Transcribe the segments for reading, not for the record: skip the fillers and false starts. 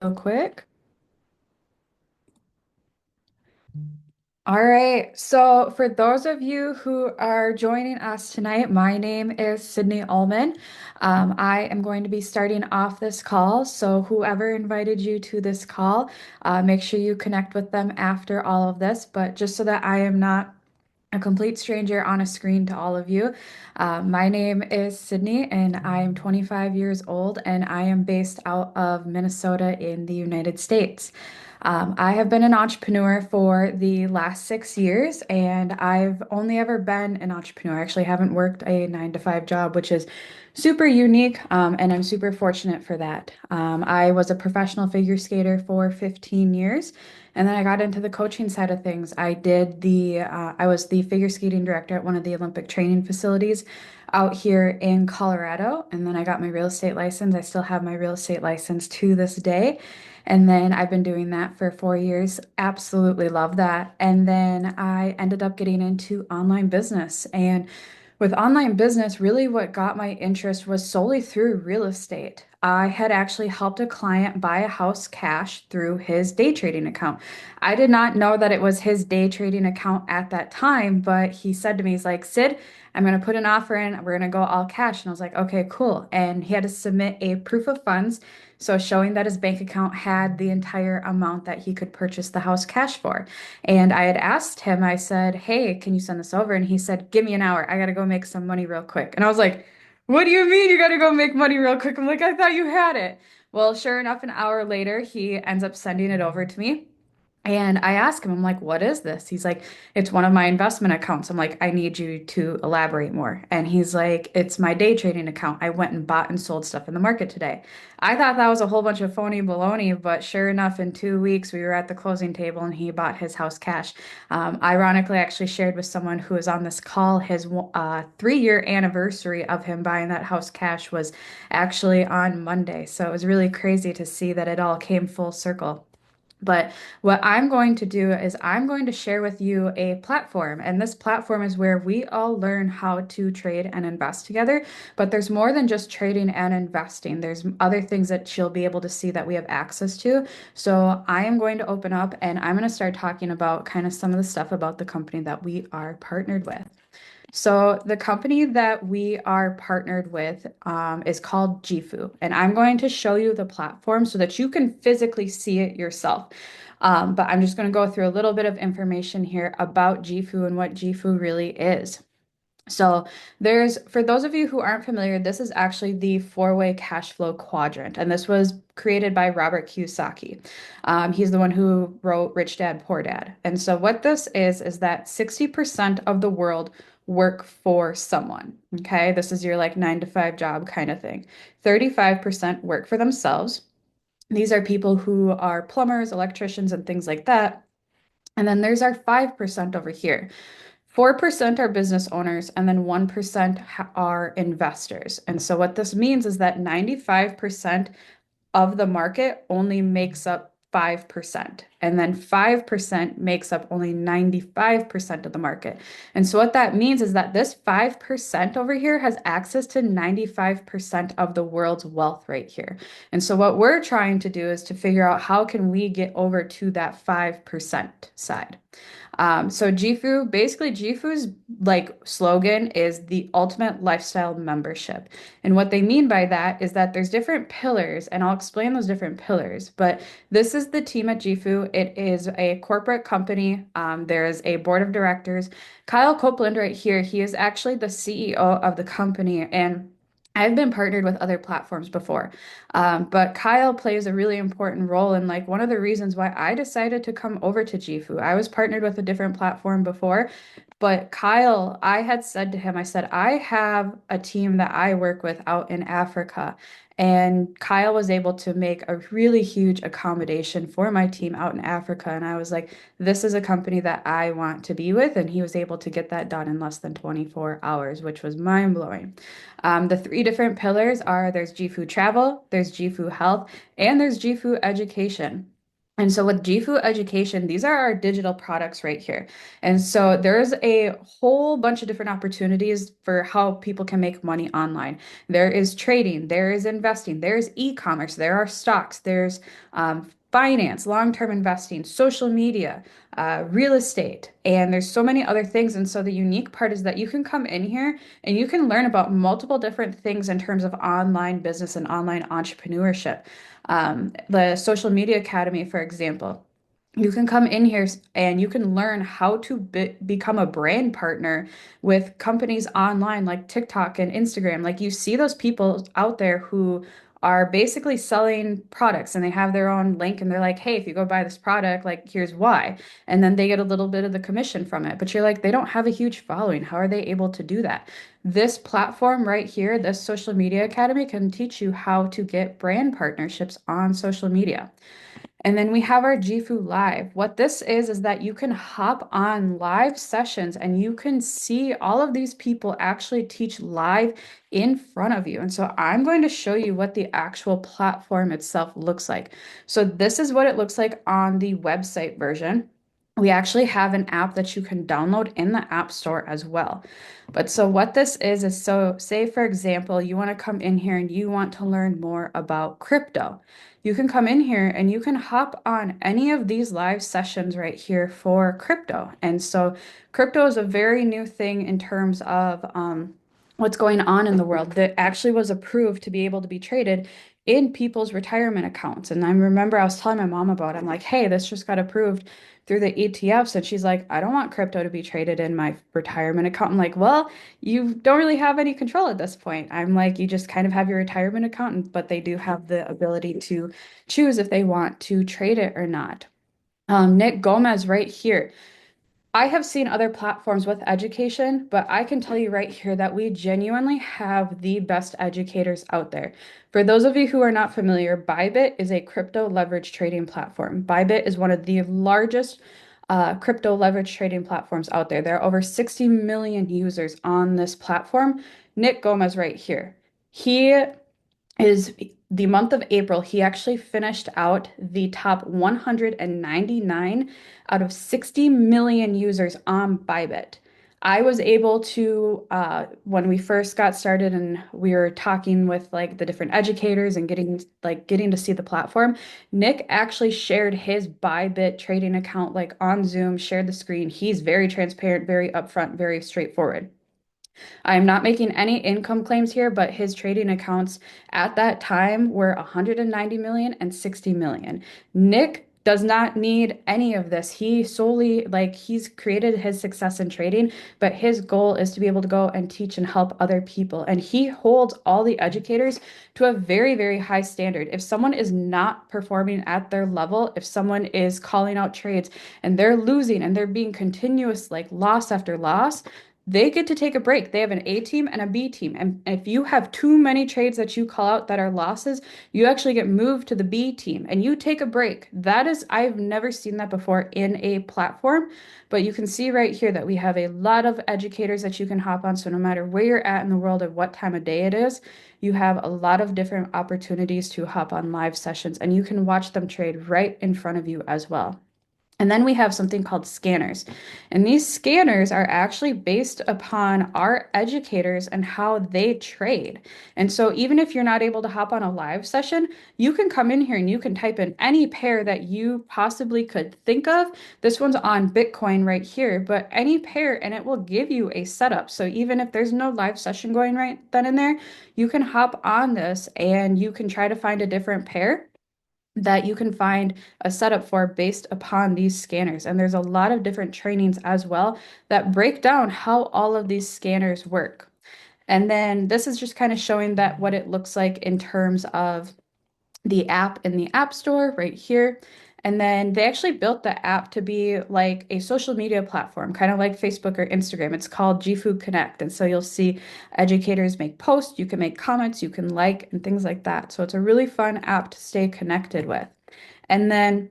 Real quick. All right. So, for those of you who are joining us tonight, my name is Sydney Ullman. I am going to be starting off this call. So, whoever invited you to this call, make sure you connect with them after all of this. But just so that I am not a complete stranger on a screen to all of you, my name is Sydney and I am 25 years old and I am based out of Minnesota in the United States. I have been an entrepreneur for the last 6 years, and I've only ever been an entrepreneur. I actually haven't worked a 9 to 5 job, which is super unique, and I'm super fortunate for that. I was a professional figure skater for 15 years, and then I got into the coaching side of things. I was the figure skating director at one of the Olympic training facilities out here in Colorado, and then I got my real estate license. I still have my real estate license to this day. And then I've been doing that for 4 years. Absolutely love that. And then I ended up getting into online business. And with online business, really what got my interest was solely through real estate. I had actually helped a client buy a house cash through his day trading account. I did not know that it was his day trading account at that time, but he said to me, he's like, Sid, I'm going to put an offer in. We're going to go all cash. And I was like, okay, cool. And he had to submit a proof of funds. So showing that his bank account had the entire amount that he could purchase the house cash for. And I had asked him, I said, hey, can you send this over? And he said, give me an hour. I got to go make some money real quick. And I was like, what do you mean you got to go make money real quick? I'm like, I thought you had it. Well, sure enough, an hour later, he ends up sending it over to me. And I ask him, I'm like, what is this? He's like, it's one of my investment accounts. I'm like, I need you to elaborate more. And he's like, it's my day trading account. I went and bought and sold stuff in the market today. I thought that was a whole bunch of phony baloney, but sure enough, in 2 weeks, we were at the closing table and he bought his house cash. Ironically, I actually shared with someone who was on this call, his 3 year anniversary of him buying that house cash was actually on Monday. So it was really crazy to see that it all came full circle. But what I'm going to do is I'm going to share with you a platform, and this platform is where we all learn how to trade and invest together. But there's more than just trading and investing. There's other things that you'll be able to see that we have access to. So I am going to open up and I'm going to start talking about kind of some of the stuff about the company that we are partnered with. So the company that we are partnered with is called JIFU, and I'm going to show you the platform so that you can physically see it yourself. But I'm just going to go through a little bit of information here about JIFU and what JIFU really is. So for those of you who aren't familiar, this is actually the four-way cash flow quadrant, and this was created by Robert Kiyosaki. He's the one who wrote Rich Dad, Poor Dad. And so what this is that 60% of the world work for someone. Okay, this is your like 9 to 5 job kind of thing. 35% work for themselves. These are people who are plumbers, electricians, and things like that. And then there's our 5% over here. 4% are business owners, and then 1% are investors. And so, what this means is that 95% of the market only makes up 5%. And then 5% makes up only 95% of the market. And so what that means is that this 5% over here has access to 95% of the world's wealth right here. And so what we're trying to do is to figure out how can we get over to that 5% side. So JIFU, basically JIFU's like slogan is the ultimate lifestyle membership. And what they mean by that is that there's different pillars, and I'll explain those different pillars. But this is the team at JIFU. It is a corporate company. There is a board of directors. Kyle Copeland right here, he is actually the CEO of the company. And I've been partnered with other platforms before, but Kyle plays a really important role in like one of the reasons why I decided to come over to JIFU. I was partnered with a different platform before, but Kyle, I had said to him, I said, I have a team that I work with out in Africa. And Kyle was able to make a really huge accommodation for my team out in Africa. And I was like, this is a company that I want to be with. And he was able to get that done in less than 24 hours, which was mind blowing. The three different pillars are there's JIFU travel, there's JIFU health, and there's JIFU education. And so with JIFU Education, these are our digital products right here. And so there's a whole bunch of different opportunities for how people can make money online. There is trading, there is investing, there's e-commerce, there are stocks, there's finance, long-term investing, social media, real estate, and there's so many other things. And so the unique part is that you can come in here and you can learn about multiple different things in terms of online business and online entrepreneurship. The Social Media Academy, for example. You can come in here and you can learn how to become a brand partner with companies online like TikTok and Instagram. Like you see those people out there who are basically selling products and they have their own link and they're like, hey, if you go buy this product, like here's why. And then they get a little bit of the commission from it. But you're like, they don't have a huge following. How are they able to do that? This platform right here, this Social Media Academy, can teach you how to get brand partnerships on social media. And then we have our JIFU Live. What this is that you can hop on live sessions and you can see all of these people actually teach live in front of you. And so I'm going to show you what the actual platform itself looks like. So this is what it looks like on the website version. We actually have an app that you can download in the App Store as well. But so what this is so say for example, you want to come in here and you want to learn more about crypto. You can come in here and you can hop on any of these live sessions right here for crypto. And so crypto is a very new thing in terms of what's going on in the world that actually was approved to be able to be traded in people's retirement accounts. And I remember I was telling my mom about it. I'm like, hey, this just got approved through the ETFs. And she's like, I don't want crypto to be traded in my retirement account. I'm like, well, you don't really have any control at this point. I'm like, you just kind of have your retirement account, but they do have the ability to choose if they want to trade it or not. Nick Gomez right here. I have seen other platforms with education, but I can tell you right here that we genuinely have the best educators out there. For those of you who are not familiar, Bybit is a crypto leverage trading platform. Bybit is one of the largest crypto leverage trading platforms out there. There are over 60 million users on this platform. Nick Gomez right here. He is the month of April, he actually finished out the top 199 out of 60 million users on Bybit. I was able to, when we first got started and we were talking with like the different educators and getting to see the platform, Nick actually shared his Bybit trading account like on Zoom, shared the screen. He's very transparent, very upfront, very straightforward. I'm not making any income claims here, but his trading accounts at that time were 190 million and 60 million. Nick does not need any of this. He solely, like, he's created his success in trading, but his goal is to be able to go and teach and help other people. And he holds all the educators to a very, very high standard. If someone is not performing at their level, if someone is calling out trades and they're losing and they're being continuous, like loss after loss, they get to take a break. They have an A team and a B team. And if you have too many trades that you call out that are losses, you actually get moved to the B team and you take a break. That is, I've never seen that before in a platform, but you can see right here that we have a lot of educators that you can hop on. So no matter where you're at in the world or what time of day it is, you have a lot of different opportunities to hop on live sessions and you can watch them trade right in front of you as well. And then we have something called scanners. And these scanners are actually based upon our educators and how they trade. And so even if you're not able to hop on a live session, you can come in here and you can type in any pair that you possibly could think of. This one's on Bitcoin right here, but any pair and it will give you a setup. So even if there's no live session going right then and there, you can hop on this and you can try to find a different pair that you can find a setup for based upon these scanners. And there's a lot of different trainings as well that break down how all of these scanners work. And then this is just kind of showing that what it looks like in terms of the app in the App Store right here. And then they actually built the app to be like a social media platform, kind of like Facebook or Instagram. It's called JIFU Connect. And so you'll see educators make posts, you can make comments, you can like, and things like that. So it's a really fun app to stay connected with. And then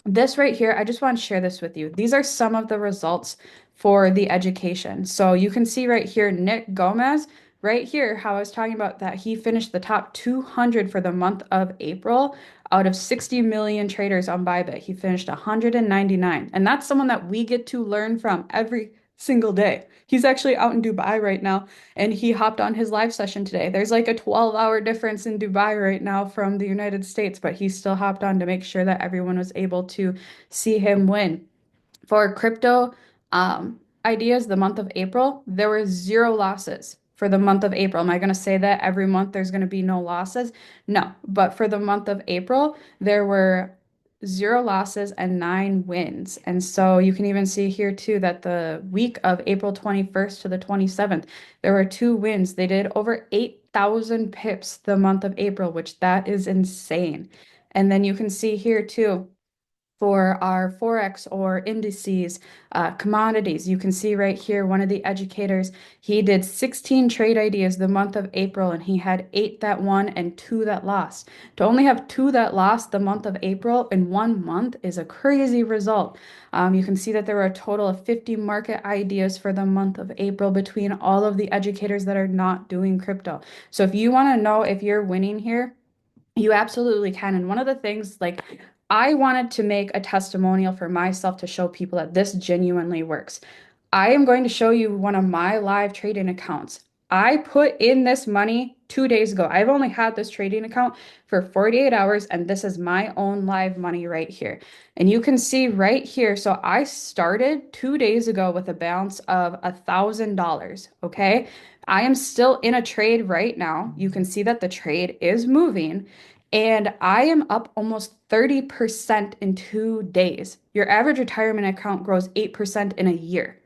this right here, I just want to share this with you. These are some of the results for the education. So you can see right here, Nick Gomez, right here, how I was talking about that he finished the top 200 for the month of April Out of 60 million traders on Bybit, he finished 199. And that's someone that we get to learn from every single day. He's actually out in Dubai right now, and he hopped on his live session today. There's like a 12-hour difference in Dubai right now from the United States, but he still hopped on to make sure that everyone was able to see him win. For crypto ideas, the month of April, there were zero losses for the month of April. Am I going to say that every month there's going to be no losses? No, but for the month of April, there were zero losses and nine wins. And so you can even see here too that the week of April 21st to the 27th, there were two wins. They did over 8,000 pips the month of April, which that is insane. And then you can see here too for our Forex or indices, commodities. You can see right here, one of the educators, he did 16 trade ideas the month of April, and he had eight that won and two that lost. To only have two that lost the month of April in 1 month is a crazy result. You can see that there were a total of 50 market ideas for the month of April between all of the educators that are not doing crypto. So if you want to know if you're winning here, you absolutely can. And one of the things, like, I wanted to make a testimonial for myself to show people that this genuinely works. I am going to show you one of my live trading accounts. I put in this money 2 days ago. I've only had this trading account for 48 hours, and this is my own live money right here. And you can see right here. So I started 2 days ago with a balance of $1,000. Okay. I am still in a trade right now. You can see that the trade is moving. And I am up almost 30% in 2 days. Your average retirement account grows 8% in a year.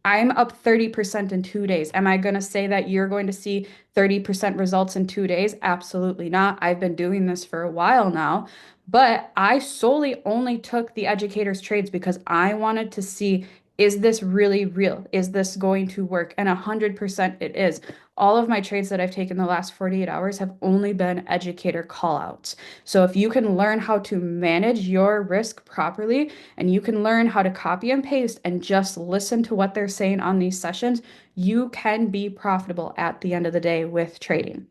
I'm up 30% in 2 days. Am I going to say that you're going to see 30% results in 2 days? Absolutely not. I've been doing this for a while now, but I solely only took the educator's trades because I wanted to see, is this really real? Is this going to work? And 100% it is. All of my trades that I've taken the last 48 hours have only been educator callouts. So if you can learn how to manage your risk properly, and you can learn how to copy and paste and just listen to what they're saying on these sessions, you can be profitable at the end of the day with trading.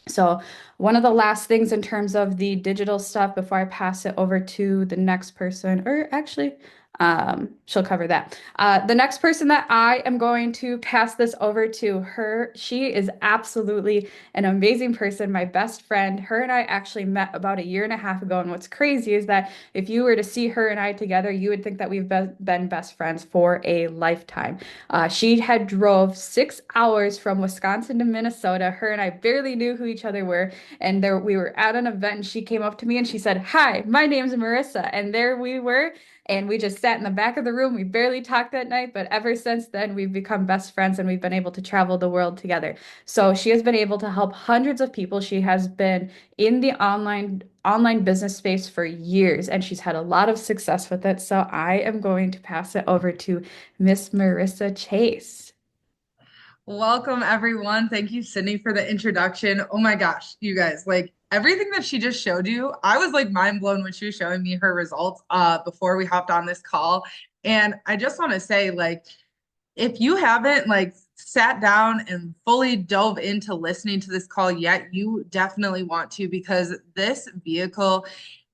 So, one of the last things in terms of the digital stuff before I pass it over to the next person, or actually, she'll cover that. The next person that I am going to pass this over to her, she is absolutely an amazing person, my best friend. Her and I actually met about a year and a half ago. And what's crazy is that if you were to see her and I together, you would think that we've been best friends for a lifetime. She had drove 6 hours from Wisconsin to Minnesota. Her and I barely knew who each other were. And there we were at an event and she came up to me and she said, "Hi, my name's Marissa." And there we were. And we just sat in the back of the room. We barely talked that night, but ever since then, we've become best friends and we've been able to travel the world together. So she has been able to help hundreds of people. She has been in the online business space for years and she's had a lot of success with it. So I am going to pass it over to Miss Marissa Chase. Welcome, everyone. Thank you, Sydney, for the introduction. Oh my gosh, you guys, like everything that she just showed you, I was like mind blown when she was showing me her results before we hopped on this call. And I just want to say, like, if you haven't like sat down and fully dove into listening to this call yet, you definitely want to because this vehicle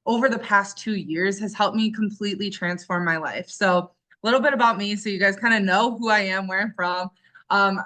over the past 2 years has helped me completely transform my life. So, a little bit about me so you guys kind of know who I am, where I'm from.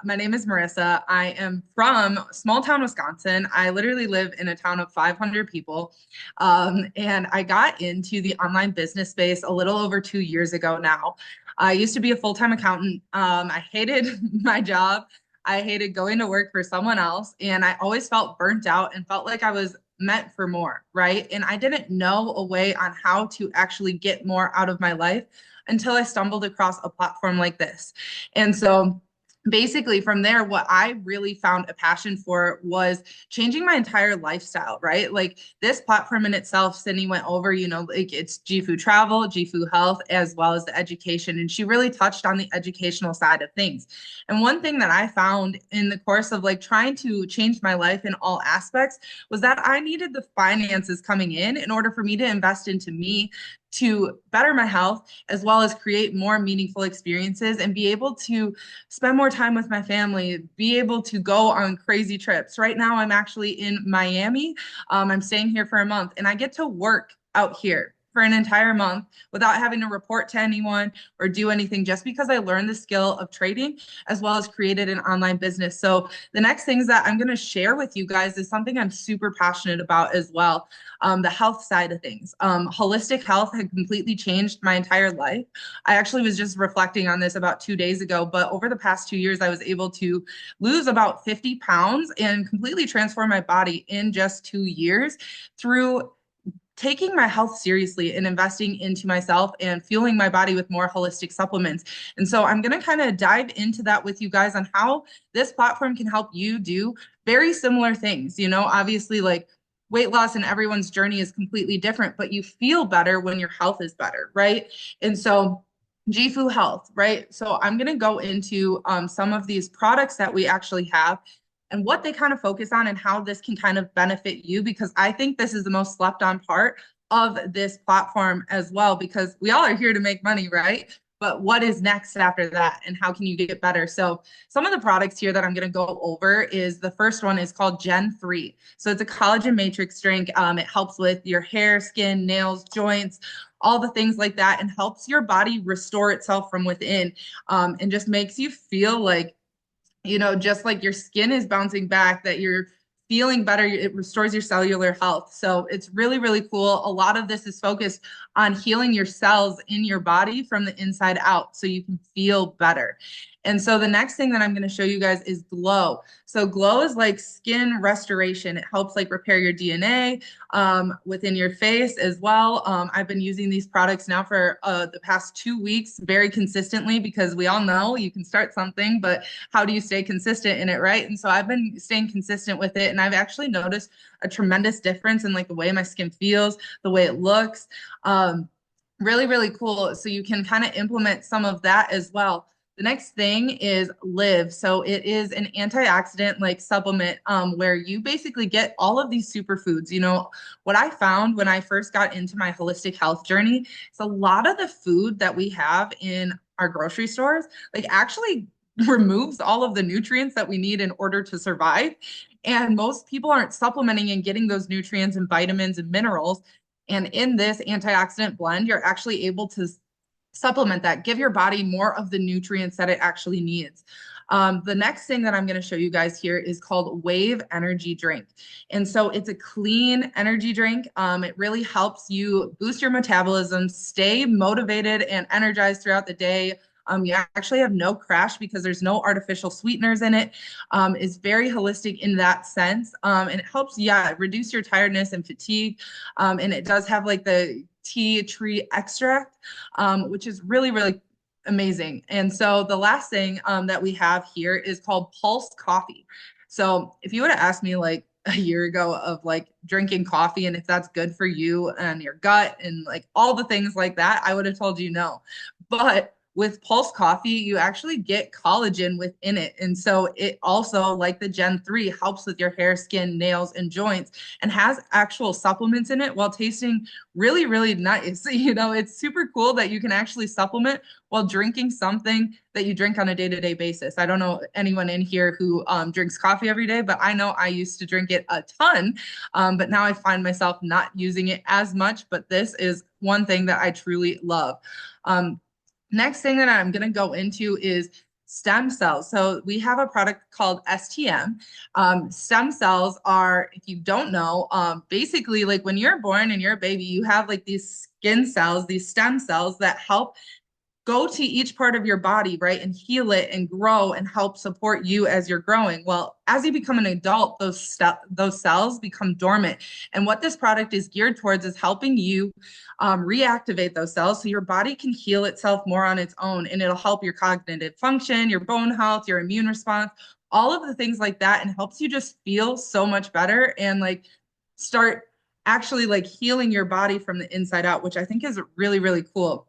My name is Marissa. I am from small town Wisconsin. I literally live in a town of 500 people. And I got into the online business space a little over 2 years ago now. I used to be a full-time accountant. I hated my job. I hated going to work for someone else. And I always felt burnt out and felt like I was meant for more, right? And I didn't know a way on how to actually get more out of my life until I stumbled across a platform like this. And so basically from there what I really found a passion for was changing my entire lifestyle, right? Like this platform in itself, Sydney went over, like it's JIFU travel, JIFU health, as well as the education, and she really touched on the educational side of things. And one thing that I found in the course of like trying to change my life in all aspects was that I needed the finances coming in order for me to invest into me, to better my health, as well as create more meaningful experiences and be able to spend more time with my family, be able to go on crazy trips. Right now, I'm actually in Miami. I'm staying here for a month and I get to work out here for an entire month without having to report to anyone or do anything just because I learned the skill of trading as well as created an online business. So, the next things that I'm going to share with you guys is something I'm super passionate about as well, the health side of things. Holistic health had completely changed my entire life. I actually was just reflecting on this about 2 days ago, but over the past 2 years, I was able to lose about 50 pounds and completely transform my body in just 2 years through taking my health seriously and investing into myself and fueling my body with more holistic supplements. And so I'm going to kind of dive into that with you guys on how this platform can help you do very similar things. Obviously, like weight loss and everyone's journey is completely different, but you feel better when your health is better, right? And so JIFU Health, right? So I'm going to go into some of these products that we actually have and what they kind of focus on and how this can kind of benefit you because I think this is the most slept on part of this platform as well because we all are here to make money, right? But what is next after that and how can you get better? So some of the products here that I'm going to go over is the first one is called Gen 3. So it's a collagen matrix drink. It helps with your hair, skin, nails, joints, all the things like that, and helps your body restore itself from within, and just makes you feel like just like your skin is bouncing back, that you're feeling better, it restores your cellular health. So it's really, really cool. A lot of this is focused on healing your cells in your body from the inside out so you can feel better. And so the next thing that I'm going to show you guys is Glow. So Glow is like skin restoration. It helps like repair your DNA within your face as well. I've been using these products now for the past 2 weeks very consistently because we all know you can start something, but how do you stay consistent in it, right? And so I've been staying consistent with it, and I've actually noticed a tremendous difference in like the way my skin feels, the way it looks. Really, really cool. So you can kind of implement some of that as well. The next thing is Live. So it is an antioxidant like supplement where you basically get all of these superfoods. What I found when I first got into my holistic health journey is a lot of the food that we have in our grocery stores, like actually removes all of the nutrients that we need in order to survive. And most people aren't supplementing and getting those nutrients and vitamins and minerals. And in this antioxidant blend, you're actually able to supplement that, give your body more of the nutrients that it actually needs. The next thing that I'm going to show you guys here is called Wave Energy Drink. And so it's a clean energy drink. It really helps you boost your metabolism, stay motivated and energized throughout the day. You actually have no crash because there's no artificial sweeteners in it. It's very holistic in that sense. And it helps, yeah, reduce your tiredness and fatigue. And it does have like the tea tree extract, which is really, really amazing. And so the last thing that we have here is called Pulse Coffee. So if you would have asked me like a year ago of like drinking coffee and if that's good for you and your gut and like all the things like that, I would have told you no. But with Pulse Coffee, you actually get collagen within it. And so it also, like the Gen 3, helps with your hair, skin, nails, and joints and has actual supplements in it while tasting really, really nice. It's super cool that you can actually supplement while drinking something that you drink on a day-to-day basis. I don't know anyone in here who drinks coffee every day, but I know I used to drink it a ton. But now I find myself not using it as much. But this is one thing that I truly love. Next thing that I'm going to go into is stem cells. So we have a product called STM. Stem cells are, if you don't know, basically like when you're born and you're a baby, you have like these skin cells, these stem cells that help go to each part of your body, right, and heal it and grow and help support you as you're growing. Well, as you become an adult, those cells become dormant. And what this product is geared towards is helping you reactivate those cells so your body can heal itself more on its own. And it'll help your cognitive function, your bone health, your immune response, all of the things like that, and helps you just feel so much better and like start actually like healing your body from the inside out, which I think is really, really cool.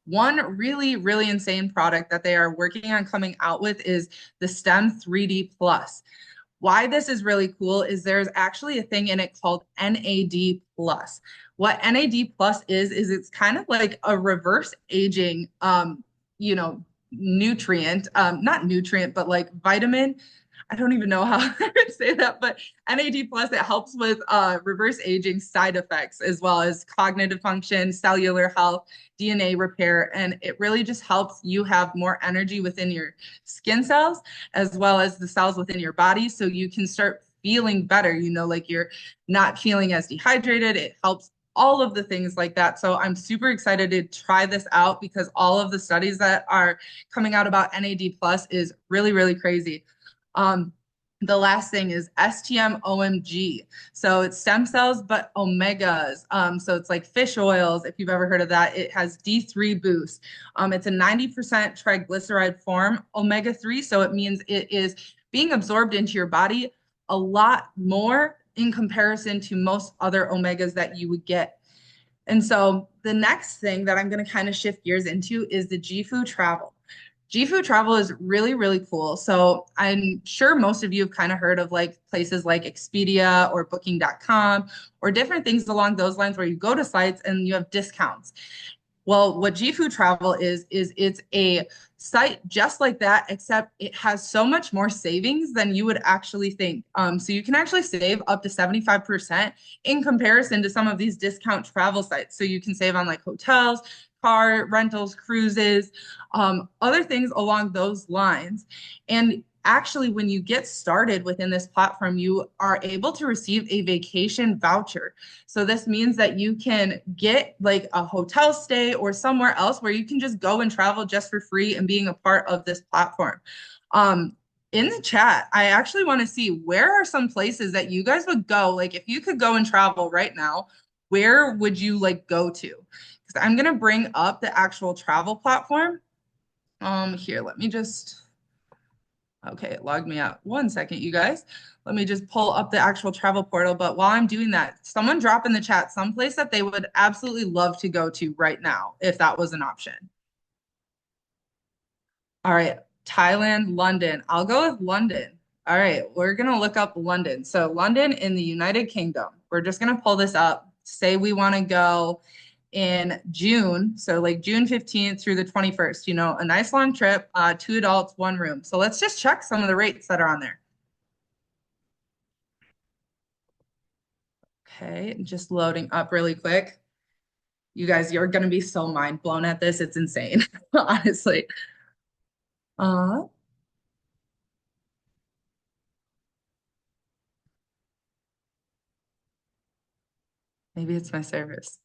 One really, really insane product that they are working on coming out with is the STEM 3D Plus. Why this is really cool is there's actually a thing in it called NAD Plus. What NAD Plus is it's kind of like a reverse aging, you know, nutrient, not nutrient, but like vitamin. I don't even know how I would say that, but NAD plus, it helps with reverse aging side effects as well as cognitive function, cellular health, DNA repair, and it really just helps you have more energy within your skin cells as well as the cells within your body so you can start feeling better, like you're not feeling as dehydrated. It helps all of the things like that. So I'm super excited to try this out because all of the studies that are coming out about NAD plus is really, really crazy. Um, the last thing is STM-OMG. So it's stem cells, but omegas. So it's like fish oils, if you've ever heard of that. It has D3 boost. It's a 90% triglyceride form, omega-3. So it means it is being absorbed into your body a lot more in comparison to most other omegas that you would get. And so the next thing that I'm going to kind of shift gears into is the JIFU travel. JIFU travel is really, really cool. So I'm sure most of you have kind of heard of like places like Expedia or Booking.com or different things along those lines where you go to sites and you have discounts. Well, what JIFU Travel is it's a site just like that, except it has so much more savings than you would actually think. So you can actually save up to 75% in comparison to some of these discount travel sites. So you can save on like hotels, car rentals, cruises, other things along those lines. And actually, when you get started within this platform, you are able to receive a vacation voucher. So this means that you can get like a hotel stay or somewhere else where you can just go and travel just for free and being a part of this platform. Um, in the chat, I actually want to see where are some places that you guys would go. Like if you could go and travel right now, where would you like go to? Because I'm gonna bring up the actual travel platform. Here, let me just Okay, it logged me out. One second, you guys. Let me just pull up the actual travel portal. But while I'm doing that, someone drop in the chat someplace that they would absolutely love to go to right now, if that was an option. All right, Thailand, London. I'll go with London. All right, we're gonna look up London. So London in the United Kingdom. We're just gonna pull this up. Say we want to go in June, so like June 15th through the 21st, a nice long trip, two adults, one room. So let's just check some of the rates that are on there. Okay, just loading up really quick. You guys, you're gonna be so mind blown at this. It's insane, honestly. Uh, Maybe it's my service.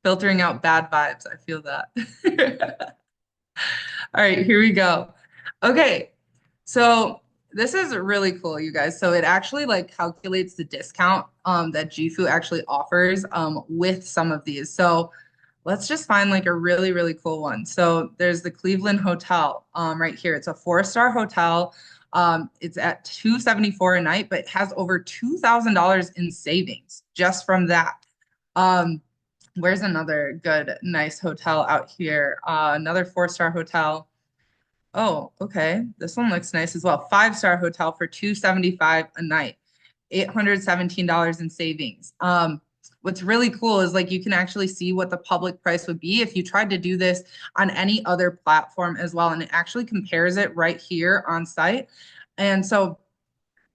Filtering out bad vibes. I feel that. All right, here we go. Okay, so this is really cool, you guys. So it actually like calculates the discount that JIFU actually offers with some of these. So let's just find like a really, really cool one. So there's the Cleveland Hotel right here. It's a four-star hotel. It's at 274 a night, but it has over $2,000 in savings just from that. Um, where's another good, nice hotel out here? Another four-star hotel. Oh, okay. This one looks nice as well. Five-star hotel for 275 a night, $817 in savings. What's really cool is like you can actually see what the public price would be if you tried to do this on any other platform as well. And it actually compares it right here on site. And so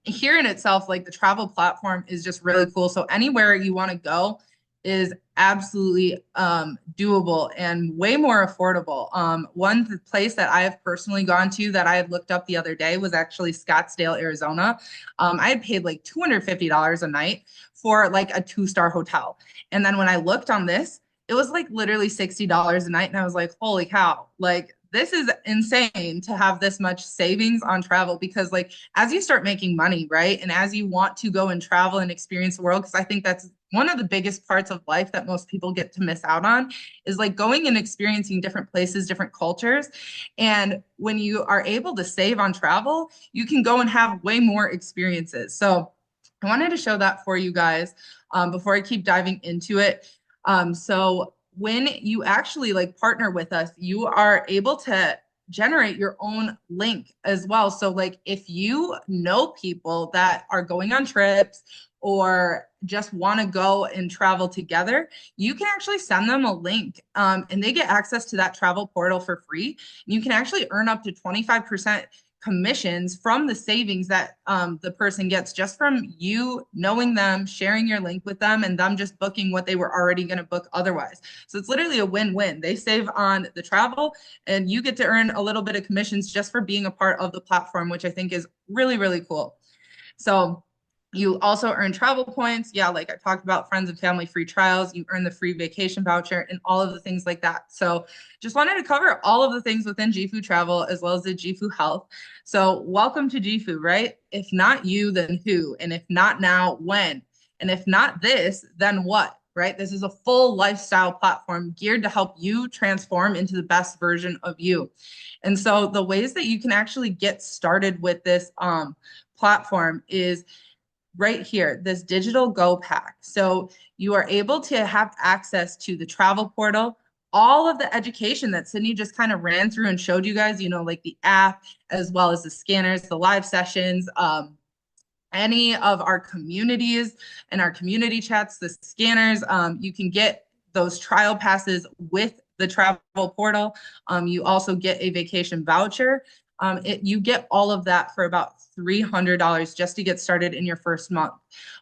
here in itself, like the travel platform is just really cool. So anywhere you want to go is absolutely doable and way more affordable. One place that I have personally gone to that I had looked up the other day was actually Scottsdale, Arizona. I had paid like $250 a night for like a two-star hotel. And then when I looked on this, it was like literally $60 a night. And I was like, holy cow, like this is insane to have this much savings on travel because like as you start making money, right? And as you want to go and travel and experience the world, because I think that's one of the biggest parts of life that most people get to miss out on is like going and experiencing different places, different cultures. And when you are able to save on travel, you can go and have way more experiences. So I wanted to show that for you guys before I keep diving into it. So when you actually like partner with us, you are able to generate your own link as well. So like if you know people that are going on trips or just want to go and travel together, you can actually send them a link and they get access to that travel portal for free. You can actually earn up to 25% commissions from the savings that the person gets just from you knowing them, sharing your link with them, and them just booking what they were already going to book otherwise. So it's literally a win-win. They save on the travel, and you get to earn a little bit of commissions just for being a part of the platform, which I think is really, really cool. So you also earn travel points. Yeah, like I talked about, friends and family free trials. You earn the free vacation voucher and all of the things like that. So just wanted to cover all of the things within JIFU Travel as well as the JIFU Health. So welcome to JIFU, right? If not you, then who? And if not now, when? And if not this, then what? Right? This is a full lifestyle platform geared to help you transform into the best version of you. And so the ways that you can actually get started with this platform is right here, this digital go pack. So you are able to have access to the travel portal, all of the education that Sydney just kind of ran through and showed you guys, like the app, as well as the scanners, the live sessions, any of our communities and our community chats, the scanners. You can get those trial passes with the travel portal. You also get a vacation voucher. You get all of that for about $300 just to get started in your first month.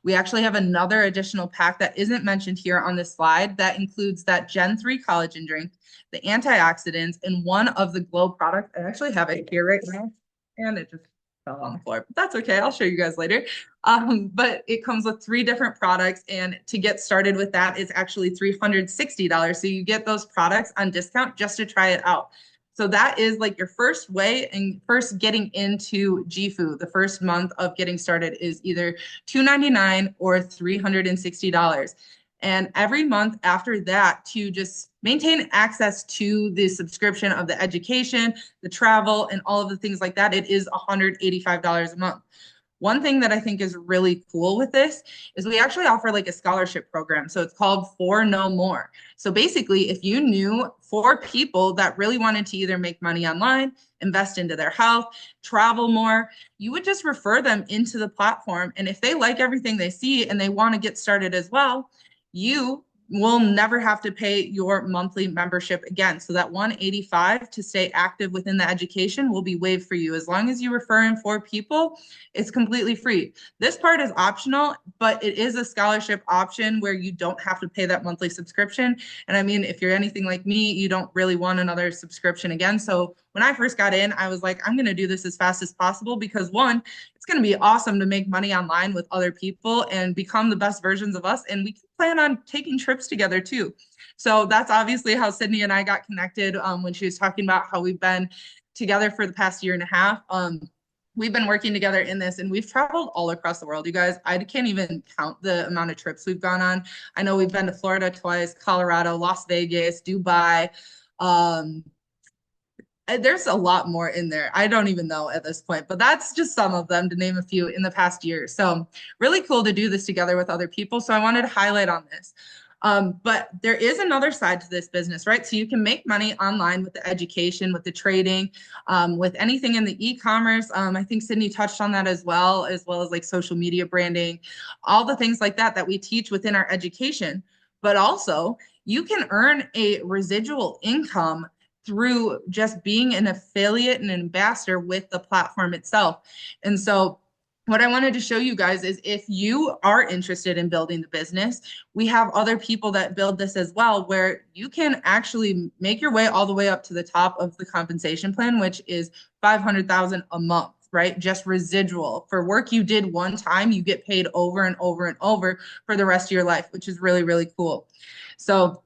We actually have another additional pack that isn't mentioned here on this slide that includes that Gen 3 collagen drink, the antioxidants, and one of the glow products. I actually have it here right now, and it just fell on the floor, but that's okay. I'll show you guys later. But it comes with three different products, and to get started with that is actually $360. So you get those products on discount just to try it out. So that is like your first way and first getting into JIFU. The first month of getting started is either $299 or $360. And every month after that, to just maintain access to the subscription of the education, the travel, and all of the things like that, it is $185 a month. One thing that I think is really cool with this is we actually offer like a scholarship program. So it's called For No More. So basically, if you knew four people that really wanted to either make money online, invest into their health, travel more, you would just refer them into the platform. And if they like everything they see and they want to get started as well, you will never have to pay your monthly membership again. So that 185 to stay active within the education will be waived for you. As long as you refer in four people, it's completely free. This part is optional, but it is a scholarship option where you don't have to pay that monthly subscription. And I mean, if you're anything like me, you don't really want another subscription again. So when I first got in, I was like, I'm going to do this as fast as possible because one, it's going to be awesome to make money online with other people and become the best versions of us. And we can plan on taking trips together too. So that's obviously how Sydney and I got connected when she was talking about how we've been together for the past year and a half. We've been working together in this and we've traveled all across the world. You guys, I can't even count the amount of trips we've gone on. I know we've been to Florida twice, Colorado, Las Vegas, Dubai. Um, there's a lot more in there. I don't even know at this point, but that's just some of them to name a few in the past year. So really cool to do this together with other people. So I wanted to highlight on this. But there is another side to this business, right? So you can make money online with the education, with the trading, with anything in the e-commerce. I think Sydney touched on that as well as like social media branding, all the things like that that we teach within our education. But also, you can earn a residual income through just being an affiliate and an ambassador with the platform itself. And so what I wanted to show you guys is if you are interested in building the business, we have other people that build this as well, where you can actually make your way all the way up to the top of the compensation plan, which is 500,000 a month, right? Just residual for work you did one time, you get paid over and over and over for the rest of your life, which is really, really cool. So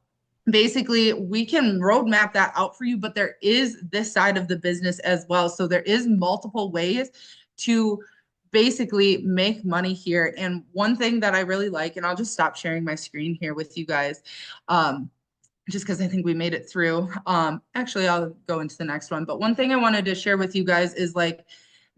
basically we can roadmap that out for you, but there is this side of the business as well. So there is multiple ways to basically make money here. And one thing that I really like, and I'll just stop sharing my screen here with you guys, just because I think we made it through. Actually, I'll go into the next one. But one thing I wanted to share with you guys is like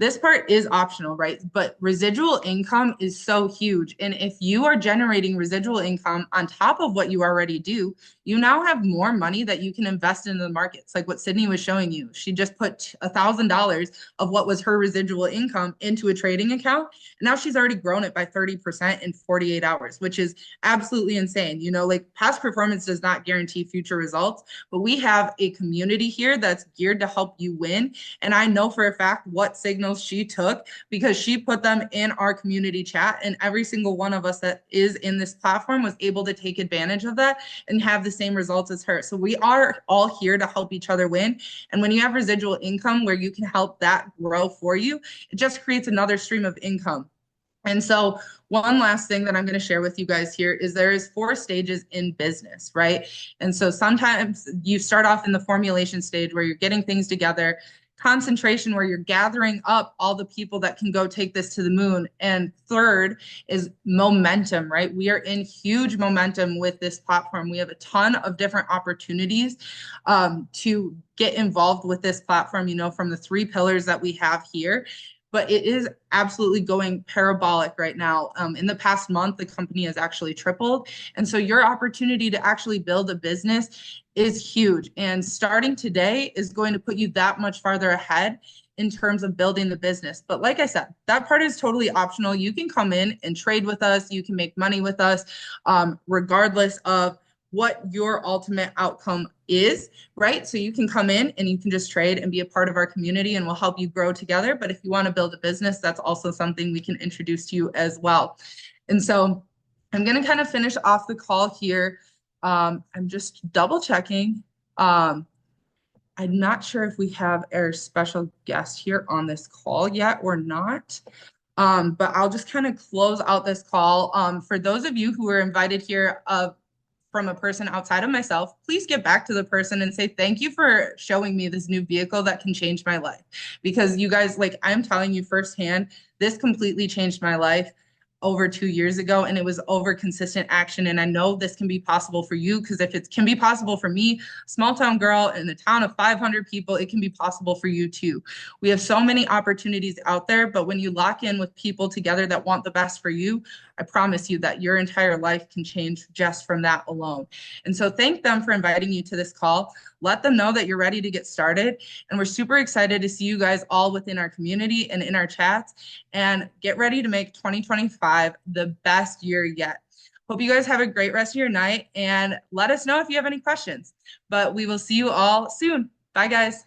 This part is optional, right? But residual income is so huge. And if you are generating residual income on top of what you already do, you now have more money that you can invest in the markets. Like what Sydney was showing you. She just put $1,000 of what was her residual income into a trading account. And now she's already grown it by 30% in 48 hours, which is absolutely insane. Like past performance does not guarantee future results, but we have a community here that's geared to help you win. And I know for a fact what signals she took because she put them in our community chat. And every single one of us that is in this platform was able to take advantage of that and have the same results as her. So we are all here to help each other win. And when you have residual income where you can help that grow for you, it just creates another stream of income. And so one last thing that I'm going to share with you guys here is there is 4 stages in business, right? And so sometimes you start off in the formulation stage where you're getting things together, concentration where you're gathering up all the people that can go take this to the moon. And third is momentum, right? We are in huge momentum with this platform. We have a ton of different opportunities to get involved with this platform, from the 3 pillars that we have here, but it is absolutely going parabolic right now. In the past month, the company has actually tripled. And so your opportunity to actually build a business is huge. And starting today is going to put you that much farther ahead in terms of building the business. But like I said, that part is totally optional. You can come in and trade with us. You can make money with us, regardless of what your ultimate outcome is, right? So you can come in and you can just trade and be a part of our community and we'll help you grow together. But if you want to build a business, that's also something we can introduce to you as well. And so I'm going to kind of finish off the call here. I'm just double checking. I'm not sure if we have our special guest here on this call yet or not. But I'll just kind of close out this call. For those of you who were invited here from a person outside of myself, please get back to the person and say, thank you for showing me this new vehicle that can change my life. Because you guys, like, I'm telling you firsthand, this completely changed my life over 2 years ago, and it was over consistent action. And I know this can be possible for you because if it can be possible for me, small town girl in a town of 500 people, it can be possible for you too. We have so many opportunities out there, but when you lock in with people together that want the best for you, I promise you that your entire life can change just from that alone. And so thank them for inviting you to this call. Let them know that you're ready to get started. And we're super excited to see you guys all within our community and in our chats. And get ready to make 2025 the best year yet. Hope you guys have a great rest of your night and let us know if you have any questions. But we will see you all soon. Bye, guys.